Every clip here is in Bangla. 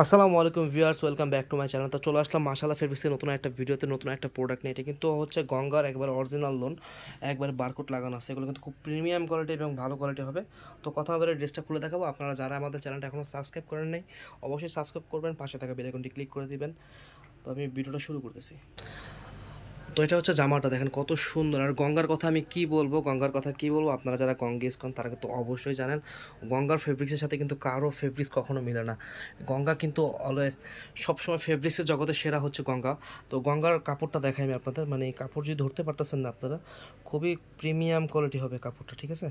আসসালামু আলাইকুম viewers, welcome back to my channel. তো চলে আসলাম মাশাআল্লাহ ফেব্রিক্সের নতুন একটা ভিডিওতে, নতুন একটা প্রোডাক্ট নিয়ে। এটা কিন্তু হচ্ছে গঙ্গার একবার অরিজিনাল লোন, একবার বারকোড লাগানো আছে। এগুলো কিন্তু খুব প্রিমিয়াম কোয়ালিটি এবং ভালো কোয়ালিটি হবে। তো কথা বলে ড্রেসটা খুলে দেখাবো। আপনারা যারা আমাদের চ্যানেলটা এখনও সাবস্ক্রাইব করেন নাই, অবশ্যই সাবস্ক্রাইব করবেন, পাশে থাকা বেল আইকনটি ক্লিক করে দিবেন। তো আমি ভিডিওটা শুরু করতেছি। তো এটা হচ্ছে জামাটা, দেখেন কত সুন্দর। আর গঙ্গার কথা আমি কি বলবো, গঙ্গার কথা কি বলবো, আপনারা যারা গঙ্গা ইউজ করেন তারা কিন্তু অবশ্যই জানেন গঙ্গার ফেব্রিক্সের সাথে কিন্তু কারো ফেব্রিক্স কখনো মিলে না। গঙ্গা কিন্তু অলওয়েজ সবসময় ফেব্রিক্সের জগতে সেরা হচ্ছে গঙ্গা। তো গঙ্গার কাপড়টা দেখাই আমি আপনাদের, মানে এই কাপড় যদি ধরতে পারতেছেন না আপনারা, খুবই প্রিমিয়াম কোয়ালিটি হবে কাপড়টা, ঠিক আছে?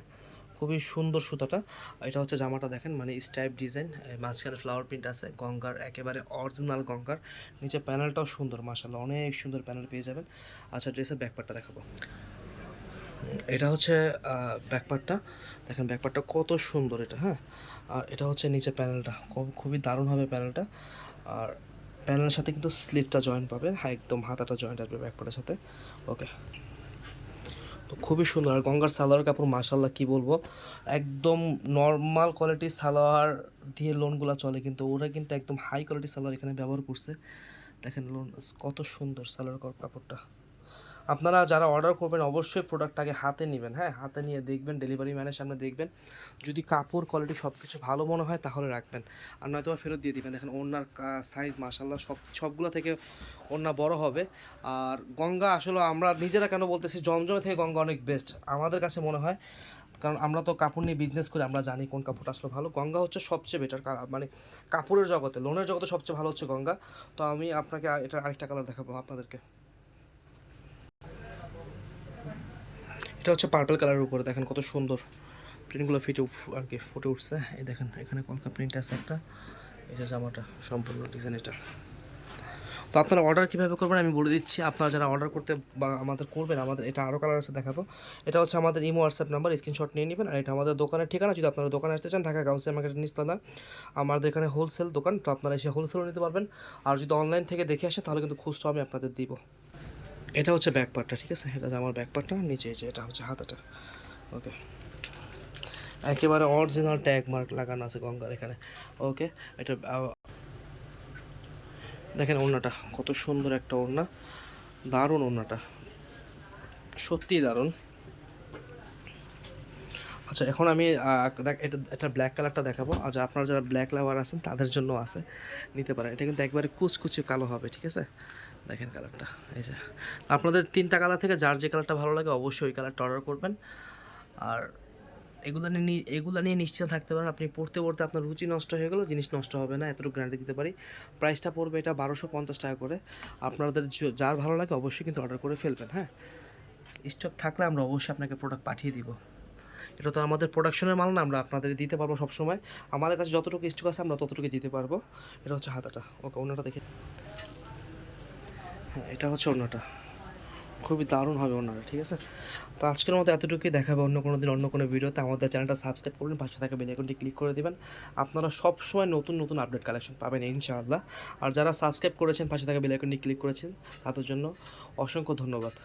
খুবই সুন্দর সুতাটা। এটা হচ্ছে জামাটা, দেখেন মানে স্টাইপ ডিজাইন, মাঝখানে ফ্লাওয়ার প্রিন্ট আছে, গঙ্গার একেবারে অরিজিনাল গঙ্গার। নিচে প্যানেলটাও সুন্দর, মাশাআল্লাহ অনেক সুন্দর প্যানেল পেয়ে যাবেন। আচ্ছা, ড্রেসের ব্যাকপার্টটা দেখাবো। এটা হচ্ছে ব্যাকপার্টটা, দেখেন ব্যাকপার্টটা কত সুন্দর এটা, হ্যাঁ। আর এটা হচ্ছে নিচে প্যানেলটা, খুবই দারুণ হবে প্যানেলটা। আর প্যানেলের সাথে কিন্তু স্লিভটা জয়েন্ট পাবে, হ্যাঁ একদম হাতাটা জয়েন্ট আসবে ব্যাকপার্টের সাথে। ওকে, তো খুবই সুন্দর। আর গঙ্গার সালোয়ার কাপড় মাশাআল্লাহ কি বলবো, একদম নর্মাল কোয়ালিটির সালোয়ার দিয়ে লোনগুলো চলে, কিন্তু ওরা কিন্তু একদম হাই কোয়ালিটির সালোয়ার এখানে ব্যবহার করছে। দেখেন লোন কত সুন্দর সালোয়ার কাপড়টা। আপনারা যারা অর্ডার করবেন অবশ্যই প্রোডাক্ট আগে হাতে নেবেন, হ্যাঁ হাতে নিয়ে দেখবেন, ডেলিভারি ম্যানের সামনে দেখবেন। যদি কাপড় কোয়ালিটি সব কিছু ভালো মনে হয় তাহলে রাখবেন, আর নয়তো ফেরত দিয়ে দিবেন। দেখেন ওড়নার সাইজ মাশাআল্লাহ সবগুলো থেকে ওড়না বড় হবে। আর গঙ্গা আসলে আমরা নিজেরা কেন বলতেছি, জমজমে থেকে গঙ্গা অনেক বেস্ট আমাদের কাছে মনে হয়, কারণ আমরা তো কাপড় নিয়ে বিজনেস করি, আমরা জানি কোন কাপড়টা আসলে ভালো। গঙ্গা হচ্ছে সবচেয়ে বেটার, মানে কাপড়ের জগতে, লোনের জগতে সবচেয়ে ভালো হচ্ছে গঙ্গা। তো আমি আপনাকে এটা আরেকটা কালার দেখাবো আপনাদেরকে। এটা হচ্ছে পার্পল কালারের উপরে, দেখেন কত সুন্দর প্রিন্টগুলো আর কি ফুটে উঠছে। এই দেখেন এখানে কলকা প্রিন্ট আছে একটা, এই যে জামাটা সম্পূর্ণ ডিজাইন এটা। তো আপনারা অর্ডার কীভাবে করবেন আমি বলে দিচ্ছি। আপনারা যারা অর্ডার করতে বা আমাদের করবেন, আমাদের এটা আরও কালার আছে দেখাবো। এটা হচ্ছে আমাদের ইমো হোয়াটসঅ্যাপ নাম্বার, স্ক্রিনশট নিয়ে নেবেন। আর এটা আমাদের দোকানের ঠিকানা, যদি আপনারা দোকানে আসতে চান ঢাকা গাউসিয়া মার্কেটের নিচতলা আমাদের এখানে হোলসেল দোকান, তো আপনারা এসে হোলসেলও নিতে পারবেন। আর যদি অনলাইন থেকে দেখে আসেন তাহলে কিন্তু খুচরা আমি আপনাদের দিব। এটা হচ্ছে ব্যাক পার্টটা, ঠিক আছে? এটা আমার ব্যাক পার্টটা, নিচে এই যে এটা হচ্ছে হাতাটা। ওকে, একেবারে অরিজিনাল ট্যাগ মার্ক লাগানো আছে গঙ্গার এখানে। ওকে, এটা দেখেন ওড়নাটা কত সুন্দর একটা ওড়না, দারুণ ওড়নাটা, সত্যিই দারুণ। আচ্ছা, এখন আমি এটা ব্ল্যাক কালারটা দেখাবো। আর আপনারা যারা ব্ল্যাক লাভার আছেন তাদের জন্য আছে, নিতে পারেন। এটা কিন্তু একবারে কুচকুচে কালো হবে, ঠিক আছে? দেখেন কালারটা, এই যে আপনাদের 3টা কালার থেকে যার যে কালারটা ভালো লাগে অবশ্যই ওই কালারটা অর্ডার করবেন। আর এগুলো নিয়ে নিশ্চিত থাকতে পারেন, আপনি পড়তে পড়তে আপনার রুচি নষ্ট হয়ে গেলো, জিনিস নষ্ট হবে না, এতটুকু গ্যারান্টি দিতে পারি। প্রাইসটা পড়বে এটা 1250 টাকা করে। আপনাদের যার ভালো লাগে অবশ্যই কিন্তু অর্ডার করে ফেলবেন, হ্যাঁ। স্টক থাকলে আমরা অবশ্যই আপনাকে প্রোডাক্ট পাঠিয়ে দিব। এটা তো আমাদের প্রোডাকশনের মাল না, আমরা আপনাদের দিতে পারবো সবসময়। আমাদের কাছে যতটুকু স্টক আছে আমরা ততটুকু দিতে পারবো। এটা হচ্ছে হাতাটা, ওকে অন্যটা দেখে, হ্যাঁ এটা হচ্ছে অন্যটা, খুবই দারুণ হবে ওনারা, ঠিক আছে? তো আজকের মতো এতটুকুই, দেখাবে অন্য কোনো দিন অন্য কোনো ভিডিওতে। আমাদের চ্যানেলটা সাবস্ক্রাইব করবেন, পাশে থাকা বেল আইকনটি ক্লিক করে দেবেন। আপনারা সবসময় নতুন নতুন আপডেট কালেকশন পাবেন ইনশাআল্লাহ। আর যারা সাবস্ক্রাইব করেছেন, পাশে থাকা বেল আইকনটি ক্লিক করেছেন, তাদের জন্য অসংখ্য ধন্যবাদ।